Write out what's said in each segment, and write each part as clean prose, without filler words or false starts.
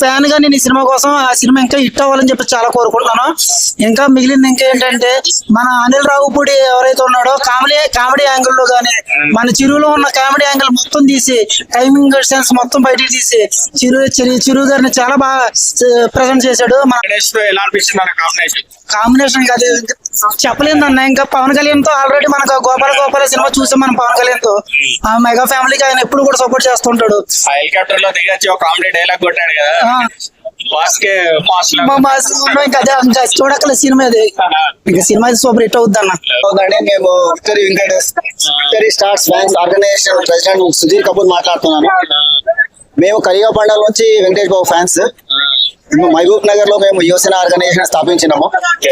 Fan గా నేను ఈ సినిమా కోసం ఆ సినిమా ఇంకా హిట్ అవ్వాలని చెప్పి చాలా కోరుకుంటున్నాను. ఇంకా మిగిలింది ఇంకేంటంటే మన అనిల్ రావుపూడి ఎవరైతే ఉన్నాడో కామెడీ యాంగిల్ లో గానీ మన చిరులో ఉన్న కామెడీ యాంగిల్ మొత్తం తీసి టైమింగ్ సెన్స్ మొత్తం బయటికి తీసి చిరు గారిని చాలా బాగా ప్రజెంట్ చేశాడు. మన కాంబినేషన్ కాదు చెప్పలేదన్న. ఇంకా పవన్ కళ్యాణ్ తో ఆల్రెడీ మనకు గోపాల సినిమా చూసాం మనం. పవన్ కళ్యాణ్ తో ఆ మెగా ఫ్యామిలీకి ఆయన ఎప్పుడు కూడా సపోర్ట్ చేస్తుంటాడు. హెలికాప్టర్ లో దిగొచ్చి ఒక కామెడీ డైలాగ్ కొట్టాడు కదా, ఇంకా చూడక్కల సినిమా అది. ఇంకా సినిమా సూపర్ హిట్ అవుద్ది అన్న. మేము victory stars fans organisation president Sudheer Kapoor మాట్లాడుతున్నాను. మేము కలియాపండాల నుంచి వెంకటేష్ బాబు ఫ్యాన్స్. మహబూబ్ నగర్ లో మేము యువసేన ఆర్గనైజేషన్ స్థాపించినాము.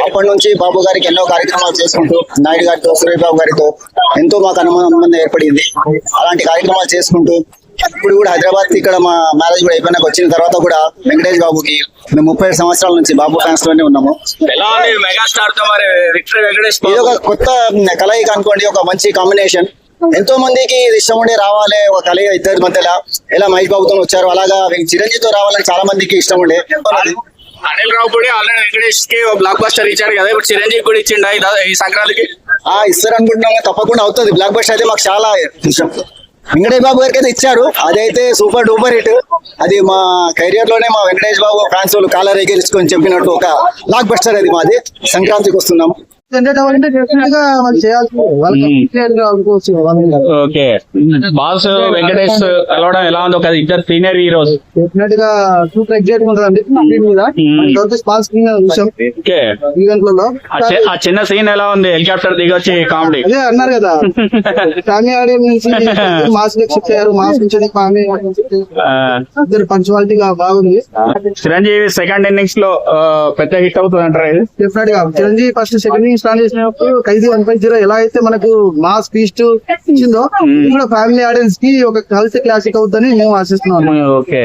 అప్పటి నుంచి బాబు గారికి ఎన్నో కార్యక్రమాలు చేసుకుంటూ నాయుడు గారితో సురేష్ బాబు గారితో ఎంతో మాకు అనుబంధం ఏర్పడింది. అలాంటి కార్యక్రమాలు చేసుకుంటూ ఇప్పుడు కూడా హైదరాబాద్ ఇక్కడ మా మ్యారేజ్ కూడా అయిపోయినాక వచ్చిన తర్వాత కూడా వెంకటేష్ బాబుకి మేము 37 సంవత్సరాల నుంచి బాబు ఫ్యాన్స్ లోనే ఉన్నాము. ఇది ఒక కొత్త కలయిక అనుకోండి, ఒక మంచి కాంబినేషన్. ఎంతో మందికి ఇది ఇష్టం ఉండి రావాలి ఒక కలయిక ఇద్దరి మధ్యలో. ఎలా మహేష్ బాబుతో వచ్చారు అలాగా చిరంజీవితో రావాలని చాలా మందికి ఇష్టం ఉండే. అనిల్ రావుపూడి ఆల్రెడీ వెంకటేష్ కి బ్లాక్ బస్టర్ ఇచ్చాడు కదా, ఇప్పుడు చిరంజీవి కూడా ఇచ్చిండ ఈ సంక్రాంతికి. ఇస్తారు అనుకుంటున్నాము, తప్పకుండా అవుతుంది. బ్లాక్ బస్టర్ అయితే మాకు చాలా ఇష్టం. వెంకటేష్ బాబు గారికి అయితే ఇచ్చారు, అదైతే సూపర్ డూపర్ హిట్. అది మా కెరియర్ లోనే మా వెంకటేష్ బాబు ఫ్యాన్స్ వాళ్ళు కాలర్ ఎగిరించుకొని చెప్పినట్టు ఒక బ్లాక్ బస్టర్ అది మాది. సంక్రాంతికి వస్తున్నాము. ఓకే, బాస్ వెంకటేష్ కలవడం ఎలా ఉంది? ఒక ఇద్దరు సీనియర్ హీరోస్ డెఫినెట్ గా సూపర్ ఎగ్జైట్ ఉంటదండి. ఆ చిన్న సీన్ ఎలా ఉంది? హెలికాప్టర్ దిగొచ్చి కామెడీ అదే అన్నారు కదా, ఫ్యామిలీ ఆడియన్స్ నుంచి మాస్ షిఫ్ట్ అయ్యారు. మాస్ నుంచి ఇద్దరు పంచువాలిటీగా బాగుంది. చిరంజీవి సెకండ్ ఇన్నింగ్స్ లో పెద్ద హిట్ అవుతుంది అంటారు. డెఫినెట్ గా Chiranjeevi first second innings start చేసినప్పుడు ఖైదీ 150 ఎలా అయితే మనకు మాస్ ఫీస్ట్ ఇచ్చిందో, ఫ్యామిలీ ఆడియన్స్ కి ఒక కల్చర్ క్లాసిక్ అవుతుందని మేము ఆశిస్తున్నాం. ఓకే.